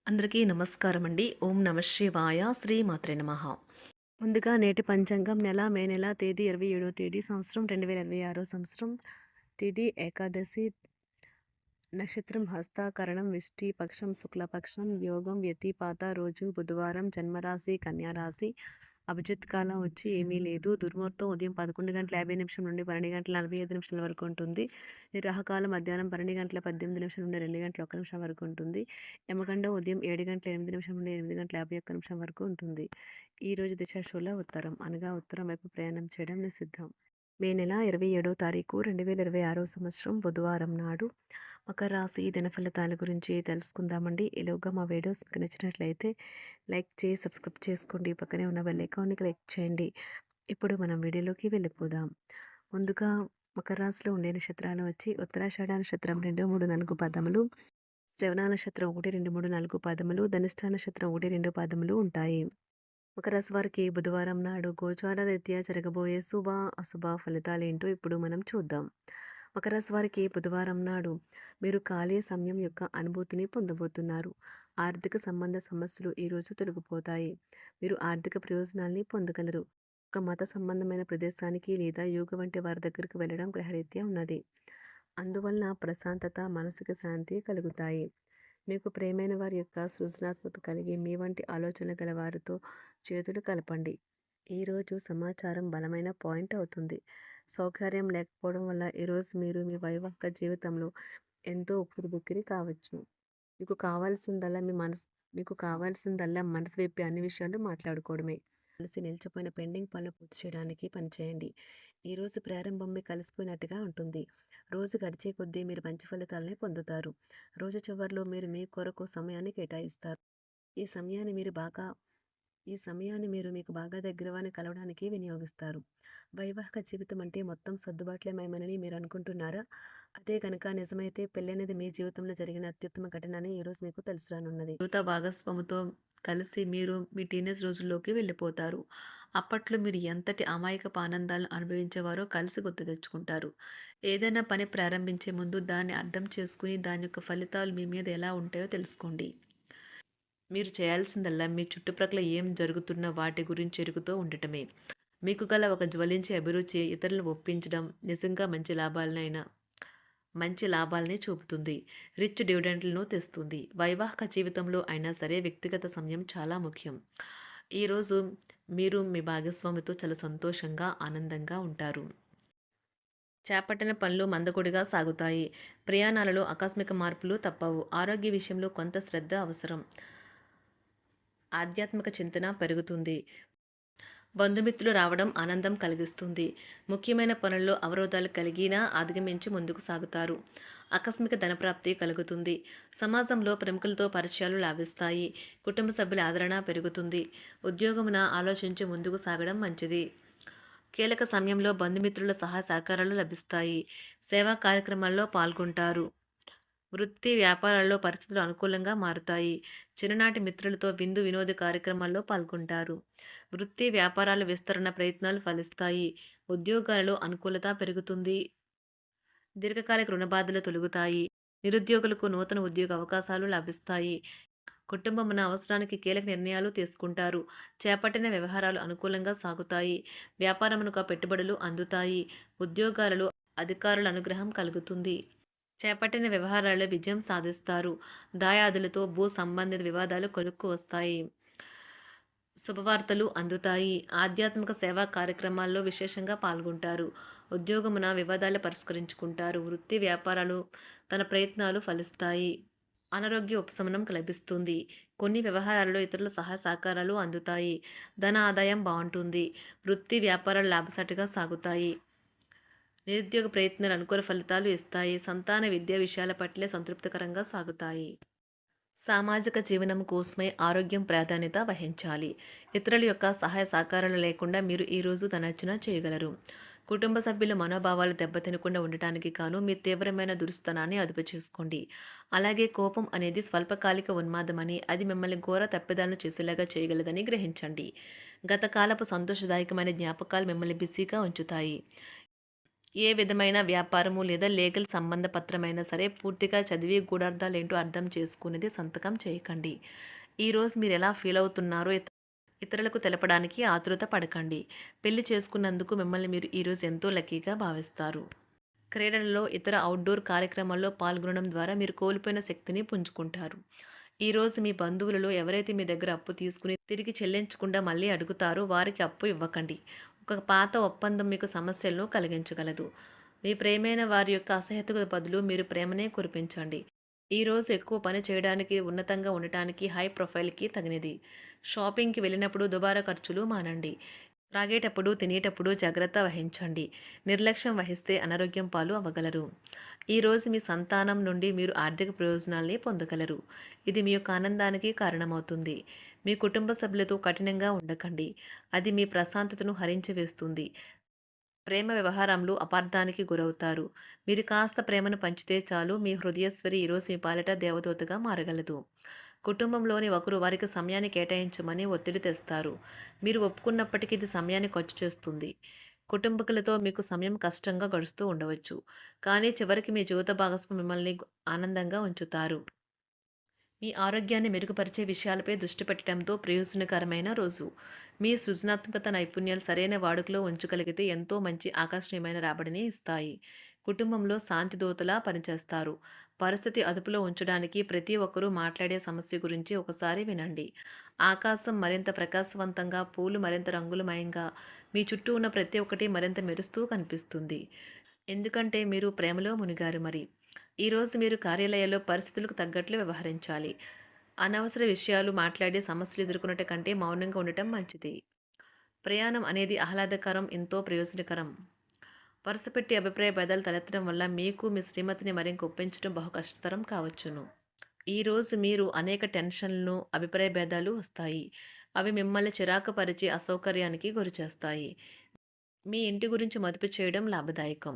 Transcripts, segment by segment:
అందరికీ నమస్కారం అండి. ఓం నమ శివాయ. శ్రీమాత్రే నమః. ముందుగా నేటి పంచాంగం మే నెల తేదీ 27వ తేదీ సంవత్సరం 2026 సంవత్సరం. తిథి ఏకాదశి, నక్షత్రం హస్త, కరణం విష్టి, పక్షం శుక్లపక్షం, యోగం వ్యతిపాత, రోజు బుధవారం, జన్మరాశి కన్యారాశి. అభిజిత్ కాలం వచ్చి ఏమీ లేదు. దుర్ముహూర్తం ఉదయం 11:50 నుండి 12:45 వరకు ఉంటుంది. రాహుకాలం మధ్యాహ్నం 12:18 నుండి 2:01 వరకు ఉంటుంది. యమగండం ఉదయం 7:08 నుండి 8:51 వరకు ఉంటుంది. ఈరోజు దిశ శూల ఉత్తరం, అనగా ఉత్తరం వైపు ప్రయాణం చేయడం నిషిద్ధం. మే నెల 27వ తారీఖు 2026 సంవత్సరం బుధవారం నాడు మకర రాశి దినఫలితాల గురించి తెలుసుకుందామండి. ఈలోగా మా వీడియోస్ మీకు నచ్చినట్లయితే లైక్ చేసి సబ్స్క్రైబ్ చేసుకోండి. పక్కనే ఉన్న బెల్ ఐకాన్ని క్లిక్ చేయండి. ఇప్పుడు మనం వీడియోలోకి వెళ్ళిపోదాం. ముందుగా మకర రాశిలో ఉండే నక్షత్రాలు వచ్చి ఉత్తరాషాఢ నక్షత్రం 2, 3, 4 పదములు, శ్రవణ నక్షత్రం 1, 2, 3, 4 పదములు, ధనిష్ట నక్షత్రం 1, 2 పదములు ఉంటాయి. మకర రాశి వారికి బుధవారం నాడు గోచార రీత్యా జరగబోయే శుభ అశుభ ఫలితాలేంటో ఇప్పుడు మనం చూద్దాం. మకర రాశి వారికి బుధవారం నాడు మీరు ఖాళీ సమయం యొక్క అనుభూతిని పొందబోతున్నారు. ఆర్థిక సంబంధ సమస్యలు ఈరోజు తొలగిపోతాయి. మీరు ఆర్థిక ప్రయోజనాల్ని పొందగలరు. ఒక మత సంబంధమైన ప్రదేశానికి లేదా యోగ వంటి వారి దగ్గరికి వెళ్ళడం గ్రహరీత్యా ఉన్నది. అందువలన ప్రశాంతత, మానసిక శాంతి కలుగుతాయి. మీకు ప్రియమైన వారి యొక్క సృజనాత్మకత కలిగి మీ వంటి ఆలోచన గల వారితో చేతులు కలపండి. ఈరోజు సమాచారం బలమైన పాయింట్ అవుతుంది. సౌకర్యం లేకపోవడం వల్ల ఈరోజు మీరు మీ వైవాహిక జీవితంలో ఎంతో ఉక్కిరిబిక్కిరి కావచ్చు. మీకు కావాల్సిందల్లా మీకు కావాల్సిందల్లా మనసు విప్పి అన్ని విషయాలు మాట్లాడుకోవడమే. కలిసి నిలిచిపోయిన పెండింగ్ పనులు పూర్తి చేయడానికి పనిచేయండి. ఈరోజు ప్రారంభం మీకు కలిసిపోయినట్టుగా ఉంటుంది. రోజు గడిచే కొద్దీ మీరు మంచి ఫలితాలనే పొందుతారు. రోజు చివరిలో మీరు మీ కొరకు సమయాన్ని కేటాయిస్తారు. ఈ సమయాన్ని మీరు బాగా ఈ సమయాన్ని మీరు మీకు బాగా దగ్గర వారిని కలవడానికి వినియోగిస్తారు. వైవాహిక జీవితం అంటే మొత్తం సర్దుబాట్లే మయమని మీరు అనుకుంటున్నారా? అదే కనుక నిజమైతే పెళ్ళనేది మీ జీవితంలో జరిగిన అత్యుత్తమ ఘటన అని ఈరోజు మీకు తెలుసు రానున్నది. జీవిత భాగస్వామితో కలిసి మీరు మీ టీనేజ్ రోజుల్లోకి వెళ్ళిపోతారు. అప్పట్లో మీరు ఎంతటి అమాయకపు ఆనందాలను అనుభవించేవారో కలిసి గుర్తు తెచ్చుకుంటారు. ఏదైనా పని ప్రారంభించే ముందు దాన్ని అర్థం చేసుకుని దాని యొక్క ఫలితాలు మీ మీద ఎలా ఉంటాయో తెలుసుకోండి. మీరు చేయాల్సిందల్లా మీ చుట్టుప్రక్కల ఏం జరుగుతున్న వాటి గురించి ఎరుగుతూ ఉండటమే. మీకు గల ఒక జ్వలించే అభిరుచి ఇతరులను ఒప్పించడం నిజంగా మంచి లాభాలనే చూపుతుంది. రిచ్ డివిడెండ్లను తెస్తుంది. వైవాహిక జీవితంలో అయినా సరే వ్యక్తిగత సమయం చాలా ముఖ్యం. ఈరోజు మీరు మీ భాగస్వామితో చాలా సంతోషంగా, ఆనందంగా ఉంటారు. చేపట్టిన పనులు మందకొడిగా సాగుతాయి. ప్రయాణాలలో ఆకస్మిక మార్పులు తప్పవు. ఆరోగ్య విషయంలో కొంత శ్రద్ధ అవసరం. ఆధ్యాత్మిక చింతన పెరుగుతుంది. బంధుమిత్రులు రావడం ఆనందం కలిగిస్తుంది. ముఖ్యమైన పనుల్లో అవరోధాలు కలిగినా అధిగమించి ముందుకు సాగుతారు. ఆకస్మిక ధనప్రాప్తి కలుగుతుంది. సమాజంలో ప్రముఖులతో పరిచయాలు లాభిస్తాయి. కుటుంబ సభ్యుల ఆదరణ పెరుగుతుంది. ఉద్యోగమున ఆలోచించి ముందుకు సాగడం మంచిది. కీలక సమయంలో బంధుమిత్రుల సహాయ సహకారాలు లభిస్తాయి. సేవా కార్యక్రమాల్లో పాల్గొంటారు. వృత్తి వ్యాపారాల్లో పరిస్థితులు అనుకూలంగా మారుతాయి. చిన్ననాటి మిత్రులతో విందు వినోద కార్యక్రమాల్లో పాల్గొంటారు. వృత్తి వ్యాపారాల విస్తరణ ప్రయత్నాలు ఫలిస్తాయి. ఉద్యోగాలలో అనుకూలత పెరుగుతుంది. దీర్ఘకాలిక రుణ బాధలు తొలగుతాయి. నిరుద్యోగులకు నూతన ఉద్యోగ అవకాశాలు లభిస్తాయి. కుటుంబమున అవసరానికి కీలక నిర్ణయాలు తీసుకుంటారు. చేపట్టిన వ్యవహారాలు అనుకూలంగా సాగుతాయి. వ్యాపారమునకు పెట్టుబడులు అందుతాయి. ఉద్యోగాలలో అధికారుల అనుగ్రహం కలుగుతుంది. చేపట్టిన వ్యవహారాల్లో విజయం సాధిస్తారు. దాయాదులతో భూ సంబంధిత వివాదాలు కొలుక్కు వస్తాయి. శుభవార్తలు అందుతాయి. ఆధ్యాత్మిక సేవా కార్యక్రమాల్లో విశేషంగా పాల్గొంటారు. ఉద్యోగమున వివాదాలు పరిష్కరించుకుంటారు. వృత్తి వ్యాపారాలు తన ప్రయత్నాలు ఫలిస్తాయి. అనారోగ్య ఉపశమనం లభిస్తుంది. కొన్ని వ్యవహారాల్లో ఇతరుల సహాయ సహకారాలు అందుతాయి. ధన ఆదాయం బాగుంటుంది. వృత్తి వ్యాపారాలు లాభసాటిగా సాగుతాయి. నిరుద్యోగ ప్రయత్నాలు అనుకూల ఫలితాలు ఇస్తాయి. సంతాన విద్యా విషయాల పట్లే సంతృప్తికరంగా సాగుతాయి. సామాజిక జీవనం కోసమై ఆరోగ్యం ప్రాధాన్యత వహించాలి. ఇతరుల యొక్క సహాయ సహకారాలు లేకుండా మీరు ఈరోజు ధనార్జన చేయగలరు. కుటుంబ సభ్యుల మనోభావాలు దెబ్బతినకుండా ఉండటానికి గాను మీ తీవ్రమైన దురుస్తనాన్ని అదుపు చేసుకోండి. అలాగే కోపం అనేది స్వల్పకాలిక ఉన్మాదమని, అది మిమ్మల్ని ఘోర తప్పిదాలను చేసేలాగా చేయగలదని గ్రహించండి. గతకాలపు సంతోషదాయకమైన జ్ఞాపకాలు మిమ్మల్ని బిజీగా ఉంచుతాయి. ఏ విధమైన వ్యాపారము లేదా లీగల్ సంబంధ పత్రమైనా సరే పూర్తిగా చదివి గూఢార్థాలేంటో అర్థం చేసుకునేది సంతకం చేయకండి. ఈరోజు మీరెలా ఫీల్ అవుతున్నారో ఇతరులకు తెలపడానికి ఆతురత పడకండి. పెళ్లి చేసుకున్నందుకు మిమ్మల్ని మీరు ఈరోజు ఎంతో లక్కీగా భావిస్తారు. క్రీడలలో ఇతర అవుట్‌డోర్ కార్యక్రమాల్లో పాల్గొనడం ద్వారా మీరు కోల్పోయిన శక్తిని పుంజుకుంటారు. ఈరోజు మీ బంధువులలో ఎవరైతే మీ దగ్గర అప్పు తీసుకుని తిరిగి చెల్లించకుండా మళ్ళీ అడుగుతారో వారికి అప్పు ఇవ్వకండి. ఒక పాత ఒప్పందం మీకు సమస్యలను కలిగించగలదు. మీ ప్రియమైన వారి యొక్క అసహ్యతకు బదులు మీరు ప్రేమనే కురిపించండి. ఈరోజు ఎక్కువ పని చేయడానికి, ఉన్నతంగా ఉండటానికి, హై ప్రొఫైల్‌కి తగినది. షాపింగ్‌కి వెళ్ళినప్పుడు దుబారా ఖర్చులు మానండి. త్రాగేటప్పుడు, తినేటప్పుడు జాగ్రత్త వహించండి. నిర్లక్ష్యం వహిస్తే అనారోగ్యం పాలు అవ్వగలరు. ఈరోజు మీ సంతానం నుండి మీరు ఆర్థిక ప్రయోజనాల్ని పొందగలరు. ఇది మీ యొక్క ఆనందానికి కారణమవుతుంది. మీ కుటుంబ సభ్యులతో కఠినంగా ఉండకండి. అది మీ ప్రశాంతతను హరించి వేస్తుంది. ప్రేమ వ్యవహారంలో అపార్థానికి గురవుతారు. మీరు కాస్త ప్రేమను పంచితే చాలు మీ హృదయేశ్వరి ఈరోజు మీ పాలిట దేవదూతగా మారగలదు. కుటుంబంలోని ఒకరు వారికి సమయాన్ని కేటాయించమని ఒత్తిడి తెస్తారు. మీరు ఒప్పుకున్నప్పటికీ ఇది సమయాన్ని ఖర్చు చేస్తుంది. కుటుంబకులతో మీకు సమయం కష్టంగా గడుస్తూ ఉండవచ్చు. కానీ చివరికి మీ జీవిత భాగస్వామి మిమ్మల్ని ఆనందంగా ఉంచుతారు. మీ ఆరోగ్యాన్ని మెరుగుపరిచే విషయాలపై దృష్టి పెట్టడంతో ప్రయోజనకరమైన రోజు. మీ సృజనాత్మకత నైపుణ్యాలు సరైన వాడుకలో ఉంచగలిగితే ఎంతో మంచి ఆకర్షణీయమైన రాబడిని ఇస్తాయి. కుటుంబంలో శాంతి దూతలా పనిచేస్తారు. పరిస్థితి అదుపులో ఉంచడానికి ప్రతి ఒక్కరూ మాట్లాడే సమస్య గురించి ఒకసారి వినండి. ఆకాశం మరింత ప్రకాశవంతంగా, పూలు మరింత రంగులమయంగా, మీ చుట్టూ ఉన్న ప్రతి ఒక్కటి మరింత మెరుస్తూ కనిపిస్తుంది. ఎందుకంటే మీరు ప్రేమలో మునిగారు మరి. ఈరోజు మీరు కార్యాలయాల్లో పరిస్థితులకు తగ్గట్లు వ్యవహరించాలి. అనవసర విషయాలు మాట్లాడి సమస్యలు ఎదుర్కొనట కంటే మౌనంగా ఉండటం మంచిది. ప్రయాణం అనేది ఆహ్లాదకరం, ఎంతో ప్రయోజనకరం. వరుసపెట్టి అభిప్రాయ భేదాలు తలెత్తడం వల్ల మీకు మీ శ్రీమతిని మరింక ఒప్పించడం బహు కష్టతరం కావచ్చును. ఈరోజు మీరు అనేక టెన్షన్లను, అభిప్రాయ భేదాలు వస్తాయి. అవి మిమ్మల్ని చిరాకు పరిచి అసౌకర్యానికి గురిచేస్తాయి. మీ ఇంటి గురించి మదుపు చేయడం లాభదాయకం.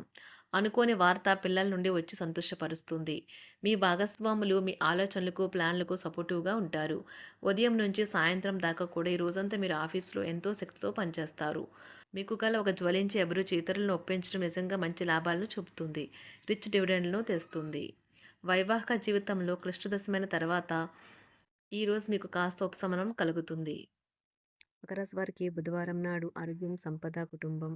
అనుకోని వార్త పిల్లల నుండి వచ్చి సంతోషపరుస్తుంది. మీ భాగస్వాములు మీ ఆలోచనలకు, ప్లాన్లకు సపోర్టివ్‌గా ఉంటారు. ఉదయం నుంచి సాయంత్రం దాకా కూడా ఈ రోజంతా మీరు ఆఫీస్‌లో ఎంతో శక్తితో పనిచేస్తారు. మీకు గల ఒక జ్వలించే అభిరుచి ఇతరులను ఒప్పించడం నిజంగా మంచి లాభాలను చూపుతుంది. రిచ్ డివిడెండ్‌లను తెస్తుంది. వైవాహిక జీవితంలో క్లిష్టదశమైన తర్వాత ఈరోజు మీకు కాస్త ఉపశమనం కలుగుతుంది. మకర రాశి వారికి బుధవారం నాడు ఆరోగ్యం, సంపద, కుటుంబం,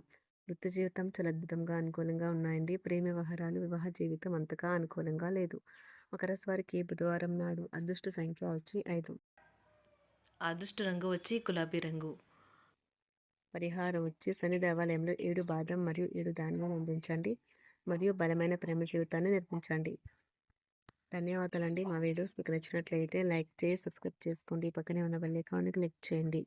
వృత్తి జీవితం చాలా అద్భుతంగా అనుకూలంగా ఉన్నాయండి. ప్రేమ వ్యవహారాలు, వివాహ జీవితం అంతగా అనుకూలంగా లేదు. మకర రాశి వారికి బుధవారం నాడు అదృష్ట సంఖ్య వచ్చి 5. అదృష్ట రంగు వచ్చి గులాబీ రంగు. పరిహారం వచ్చి శని దేవాలయంలో 7 బాదం మరియు 7 ధాన్యాలు అందించండి మరియు బలమైన ప్రేమ జీవితాన్ని నిర్మించండి. ధన్యవాదాలండి. మా వీడియోస్ మీకు నచ్చినట్లయితే లైక్ చేసి సబ్స్క్రైబ్ చేసుకోండి. పక్కనే ఉన్న బెల్ ఐకాన్ని క్లిక్ చేయండి.